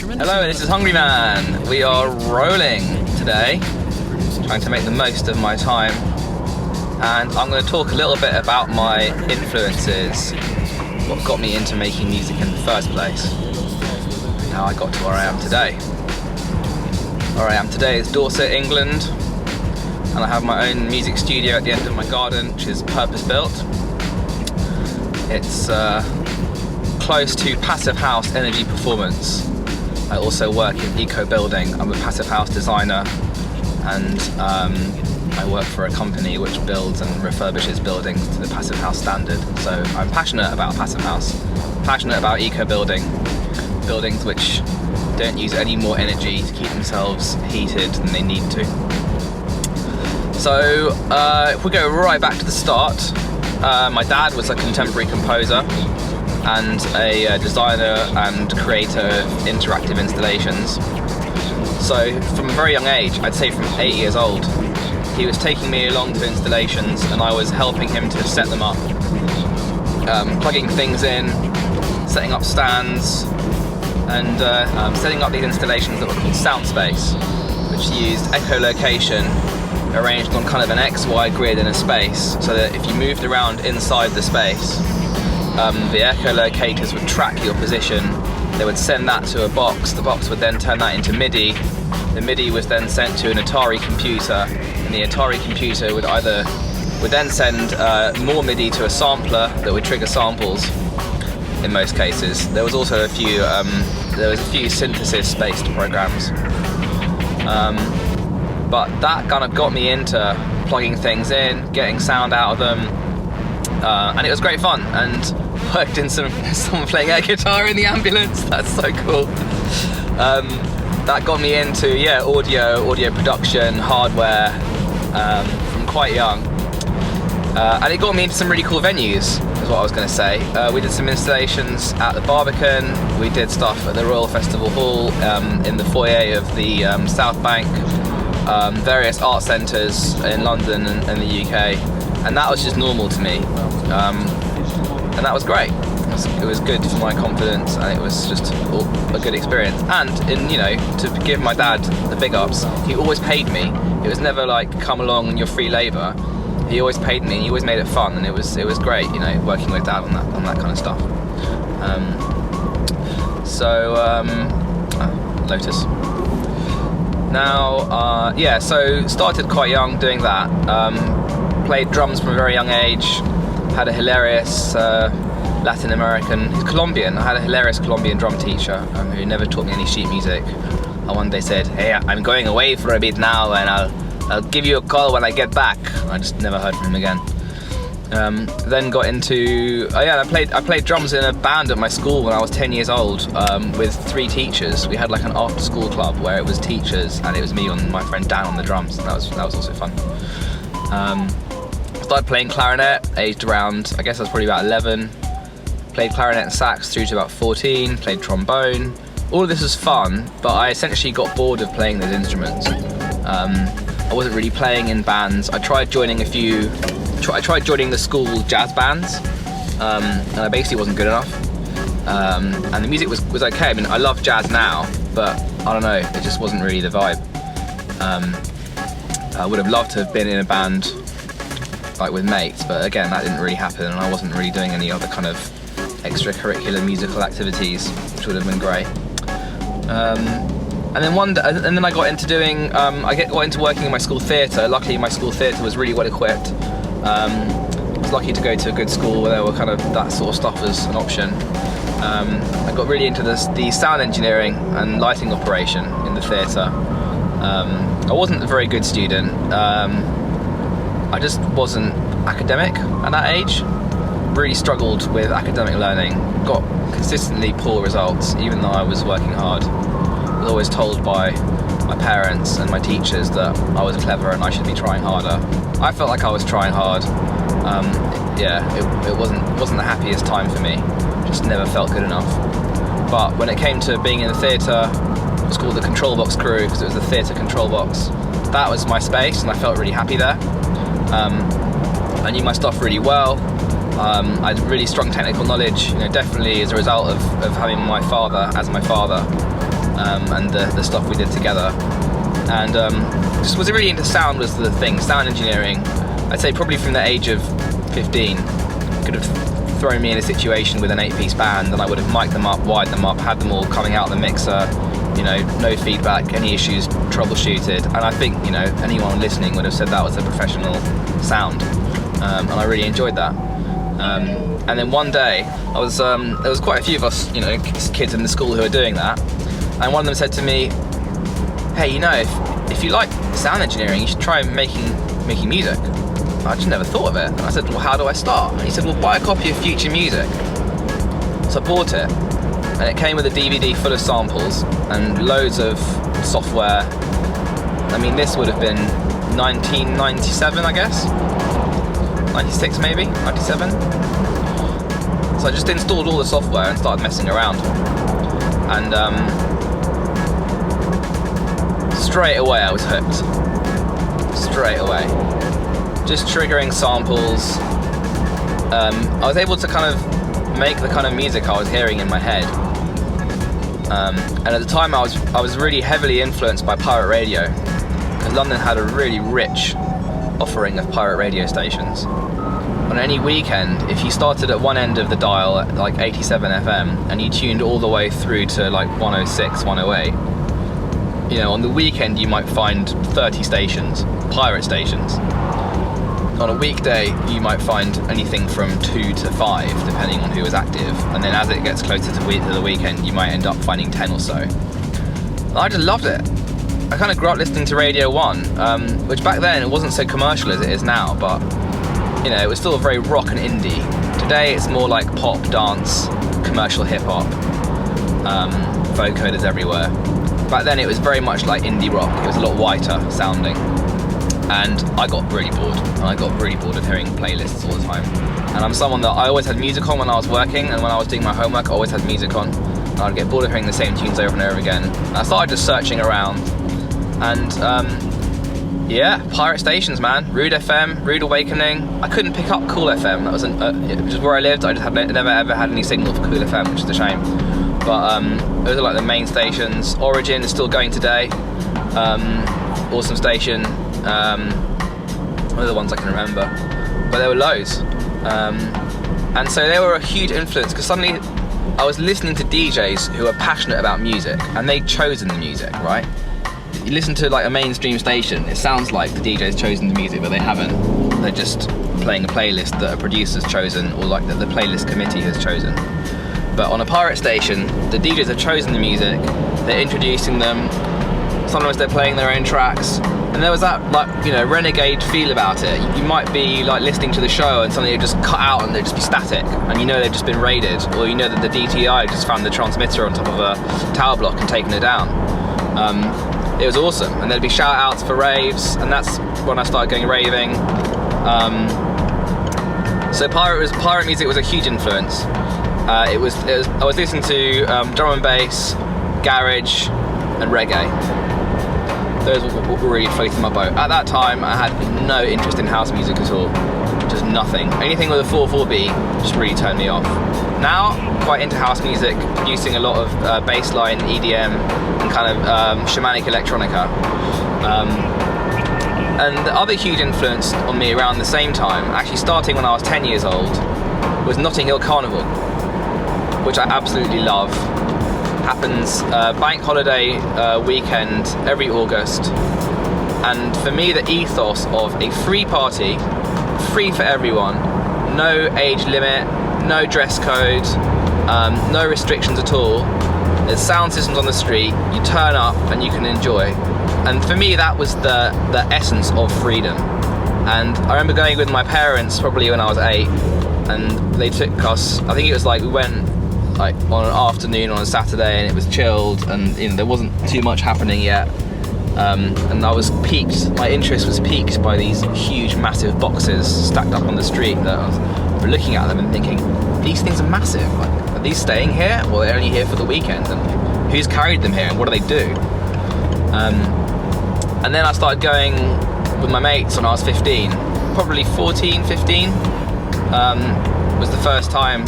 Hello, this is Hungry Man. We are rolling today, trying to make the most of my time, and I'm going to talk a little bit about my influences, what got me into making music in the first place, and how I got to where I am today. Where I am today is Dorset, England, and I have my own music studio at the end of my garden, which is purpose-built. It's close to passive house energy performance. I also work in eco building. I'm a passive house designer, and I work for a company which builds and refurbishes buildings to the passive house standard. So I'm passionate about passive house, passionate about eco building, buildings which don't use any more energy to keep themselves heated than they need to. So if we go right back to the start, my dad was a contemporary composer and a designer and creator of interactive installations. So from a very young age, I'd say from 8 years old, he was taking me along to installations and I was helping him to set them up, plugging things in, setting up stands, and setting up these installations that were called Soundspace, which used echolocation arranged on kind of an XY grid in a space, so that if you moved around inside the space, the echolocators would track your position. They would send that to a box. The box would then turn that into MIDI. The MIDI was then sent to an Atari computer, and the Atari computer would then send more MIDI to a sampler that would trigger samples. In most cases, there was also a few synthesis-based programs. But that kind of got me into plugging things in, getting sound out of them, and it was great fun. And worked in someone playing air guitar in the ambulance. That's so cool. That got me into audio production, hardware from quite young, and it got me into some really cool venues. Is what I was going to say. We did some installations at the Barbican. We did stuff at the Royal Festival Hall, in the foyer of the South Bank, various art centres in London and the UK, and that was just normal to me, and that was great. It was good for my confidence, and it was just a good experience. And to give my dad the big ups, he always paid me. It was never like, come along and you're free labour. He always paid me, and he always made it fun, and it was great, working with dad on that kind of stuff. Lotus. Now, so started quite young doing that. Played drums from a very young age. Had a hilarious Latin American, Colombian. I had a hilarious Colombian drum teacher who never taught me any sheet music. And one day said, "Hey, I'm going away for a bit now, and I'll give you a call when I get back." I just never heard from him again. Then got into I played drums in a band at my school when I was 10 years old, with 3 teachers. We had like an after school club where it was teachers, and it was me and my friend Dan on the drums. That was also fun. Started playing clarinet, aged around, I guess I was probably about 11. Played clarinet and sax through to about 14. Played trombone. All of this was fun, but I essentially got bored of playing those instruments. I wasn't really playing in bands. I tried joining the school jazz bands, and I basically wasn't good enough. And the music was okay. I mean, I love jazz now, but I don't know, it just wasn't really the vibe. I would have loved to have been in a band like with mates, but again, that didn't really happen, and I wasn't really doing any other kind of extracurricular musical activities, which would have been great. And then I got into got into working in my school theatre. Luckily, my school theatre was really well equipped. I was lucky to go to a good school where there were kind of that sort of stuff as an option. I got really into the sound engineering and lighting operation in the theatre. I wasn't a very good student. I just wasn't academic at that age. Really struggled with academic learning. Got consistently poor results, even though I was working hard. I was always told by my parents and my teachers that I was clever and I should be trying harder. I felt like I was trying hard. It wasn't the happiest time for me. Just never felt good enough. But when it came to being in the theatre, it was called the Control Box Crew because it was the theatre control box. That was my space, and I felt really happy there. I knew my stuff really well. I had really strong technical knowledge, definitely as a result of having my father as my father. and the stuff we did together. And just was really into sound was the thing, sound engineering. I'd say probably from the age of 15, could have thrown me in a situation with an 8-piece band and I would have mic'd them up, wired them up, had them all coming out the mixer, no feedback, any issues troubleshooted. And I think, anyone listening would have said that was a professional sound. And I really enjoyed that. And then one day, there was quite a few of us, kids in the school who were doing that. And one of them said to me, hey, if you like sound engineering, you should try making music. I just never thought of it. And I said, well, how do I start? And he said, well, buy a copy of Future Music. So I bought it, and it came with a DVD full of samples and loads of software. I mean, this would have been 1997, I guess. 96 maybe, 97. So I just installed all the software and started messing around. And straight away I was hooked. Straight away. Just triggering samples. I was able to kind of make the kind of music I was hearing in my head. And at the time I was really heavily influenced by pirate radio, because London had a really rich offering of pirate radio stations. On any weekend, if you started at one end of the dial at like 87 FM and you tuned all the way through to like 106, 108, on the weekend you might find 30 stations, pirate stations. On a weekday, you might find anything from 2 to 5, depending on who was active. And then as it gets closer to the weekend, you might end up finding 10 or so. I just loved it. I kind of grew up listening to Radio 1, which back then it wasn't so commercial as it is now, but it was still very rock and indie. Today it's more like pop, dance, commercial hip-hop, vocoders everywhere. Back then it was very much like indie rock. It was a lot whiter sounding. And I got really bored. And I got really bored of hearing playlists all the time. And I'm someone that I always had music on when I was working, and when I was doing my homework I always had music on. And I'd get bored of hearing the same tunes over and over again. And I started just searching around. And pirate stations, man. Rude FM, Rude Awakening. I couldn't pick up Cool FM. That was just where I lived. I just never ever had any signal for Cool FM, which is a shame. But those are like the main stations. Origin is still going today. Awesome station. One of the ones I can remember. But there were loads. And so they were a huge influence, because suddenly I was listening to DJs who were passionate about music, and they'd chosen the music, right? You listen to like a mainstream station, it sounds like the DJ's chosen the music, but they haven't. They're just playing a playlist that a producer's chosen, or like that the playlist committee has chosen. But on a pirate station, the DJs have chosen the music, they're introducing them, sometimes they're playing their own tracks, and there was that renegade feel about it. You might be like listening to the show and suddenly it just cut out and they'd just be static, and they've just been raided, or that the DTI just found the transmitter on top of a tower block and taken it down. It was awesome, and there'd be shout outs for raves, and that's when I started going raving. So pirate music was a huge influence. I was listening to drum and bass, garage, and reggae. Those were really floating my boat. At that time, I had no interest in house music at all. Just nothing. Anything with a 4/4 beat just really turned me off. Now, quite into house music, producing a lot of bassline, EDM, and kind of shamanic electronica. And the other huge influence on me around the same time, actually starting when I was 10 years old, was Notting Hill Carnival, which I absolutely love. Happens bank holiday weekend every August, and for me the ethos of a free party, free for everyone, no age limit, no dress code, no restrictions at all. There's sound systems on the street, you turn up and you can enjoy. And for me that was the essence of freedom. And I remember going with my parents probably when I was 8, and they took us, I think it was like we went like on an afternoon on a Saturday, and it was chilled, and there wasn't too much happening yet, and I was piqued, my interest was piqued by these huge massive boxes stacked up on the street, that I was looking at them and thinking, these things are massive, like, are these staying here, or are they only here for the weekend, and who's carried them here and what do they do? And then I started going with my mates when I was 15, probably 14, 15, was the first time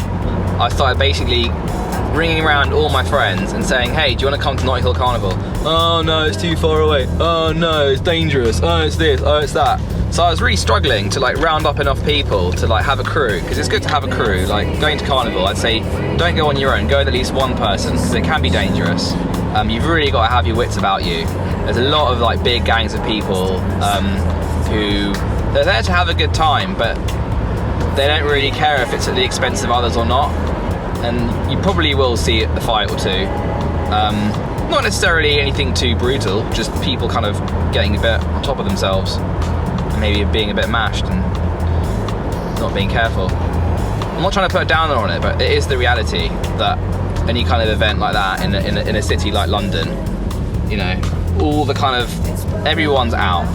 I started basically ringing around all my friends and saying, hey, do you want to come to Notting Hill Carnival? Oh no, it's too far away. Oh no, it's dangerous. Oh, it's this. Oh, it's that. So I was really struggling to like round up enough people to like have a crew, because it's good to have a crew. Like going to Carnival, I'd say don't go on your own, go with at least one person, because it can be dangerous. You've really got to have your wits about you. There's a lot of like big gangs of people who they're there to have a good time, but they don't really care if it's at the expense of others or not. And you probably will see a fight or two. Not necessarily anything too brutal, just people kind of getting a bit on top of themselves. Maybe being a bit mashed and not being careful. I'm not trying to put a downer on it, but it is the reality that any kind of event like that in a city like London, you know, all the kind of, everyone's out.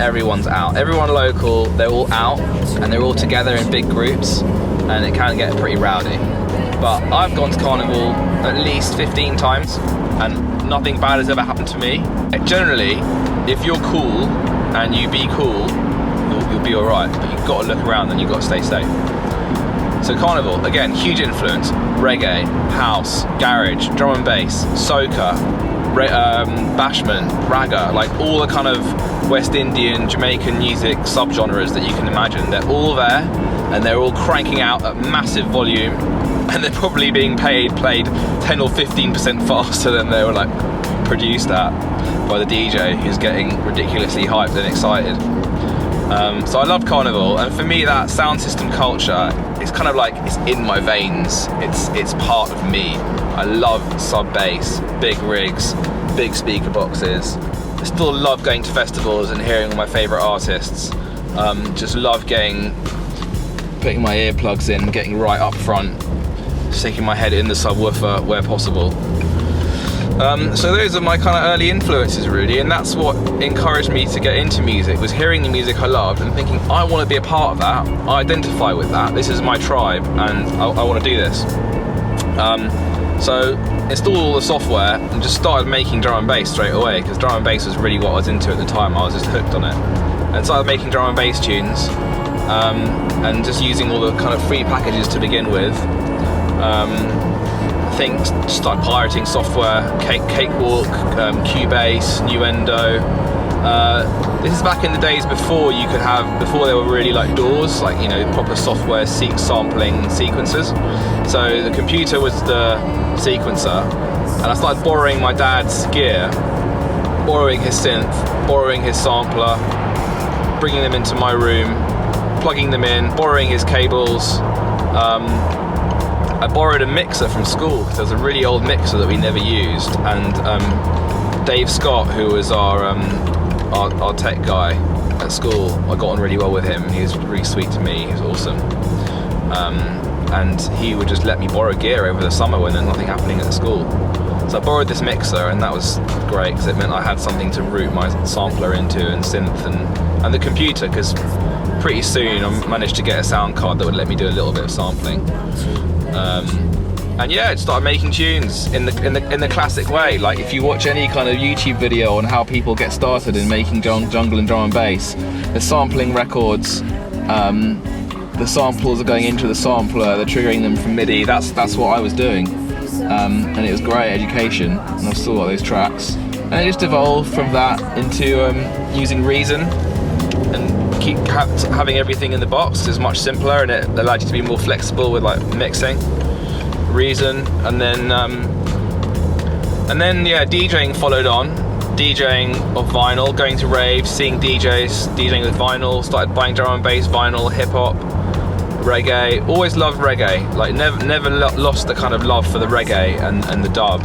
Everyone local, they're all out and they're all together in big groups, and it can get pretty rowdy. But I've gone to Carnival at least 15 times and nothing bad has ever happened to me. Generally, if you're cool and you be cool, you'll be alright, but you've got to look around and you've got to stay safe. So Carnival, again, huge influence. Reggae, house, garage, drum and bass, soca, bashment, ragga, like all the kind of West Indian, Jamaican music subgenres that you can imagine. They're all there and they're all cranking out at massive volume, and they're probably being played 10 or 15% faster than they were like produced at by the DJ, who's getting ridiculously hyped and excited. So I love Carnival, and for me that sound system culture is kind of like, it's in my veins, it's part of me. I love sub bass, big rigs, big speaker boxes. I still love going to festivals and hearing all my favourite artists. Just love putting my earplugs in, getting right up front, sticking my head in the subwoofer where possible. So those are my kind of early influences really, and that's what encouraged me to get into music, was hearing the music I loved and thinking, I want to be a part of that, I identify with that, this is my tribe, and I want to do this. So installed all the software and just started making drum and bass straight away, because drum and bass was really what I was into at the time. I was just hooked on it, and started making drum and bass tunes, and just using all the kind of free packages to begin with. I think just like pirating software, Cakewalk, Cubase, Nuendo. This is back in the days before before there were really like DAWs, like, you know, proper software sampling sequencers. So the computer was the sequencer, and I started borrowing my dad's gear, borrowing his synth, borrowing his sampler, bringing them into my room, plugging them in, borrowing his cables. I borrowed a mixer from school, because there was a really old mixer that we never used, and Dave Scott, who was our tech guy at school, I got on really well with him. He was really sweet to me, he was awesome. And he would just let me borrow gear over the summer when there was nothing happening at the school. So I borrowed this mixer, and that was great, because it meant I had something to route my sampler into, and synth, and the computer, because pretty soon I managed to get a sound card that would let me do a little bit of sampling. And yeah, it started making tunes in the classic way. Like if you watch any kind of YouTube video on how people get started in making jungle and drum and bass, they're sampling records. The samples are going into the sampler, they're triggering them from MIDI. That's what I was doing, and it was great education. And I still got those tracks, and it just evolved from that into using Reason, and keep having everything in the box is much simpler, and it allowed you to be more flexible with like mixing. Reason, and then yeah, DJing followed on. DJing of vinyl, going to raves, seeing DJs DJing with vinyl, started buying drum and bass vinyl, hip hop, reggae. Always loved reggae, like never lost the kind of love for the reggae and the dub.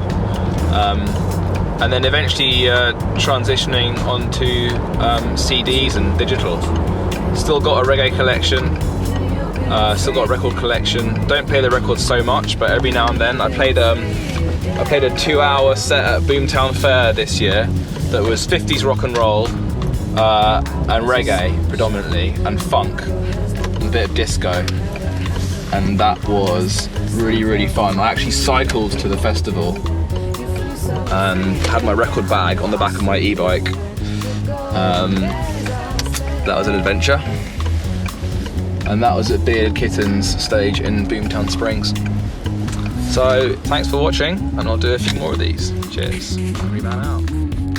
And then eventually transitioning onto CDs and digital. Still got a reggae collection. Still got a record collection. Don't play the records so much, but every now and then I played a 2-hour set at Boomtown Fair this year that was 50s rock and roll and reggae predominantly, and funk, and a bit of disco, and that was really fun. I actually cycled to the festival and had my record bag on the back of my e-bike. That was an adventure. And that was at Bearded Kittens stage in Boomtown Springs. So thanks for watching, and I'll do a few more of these. Cheers. Hungry Man out.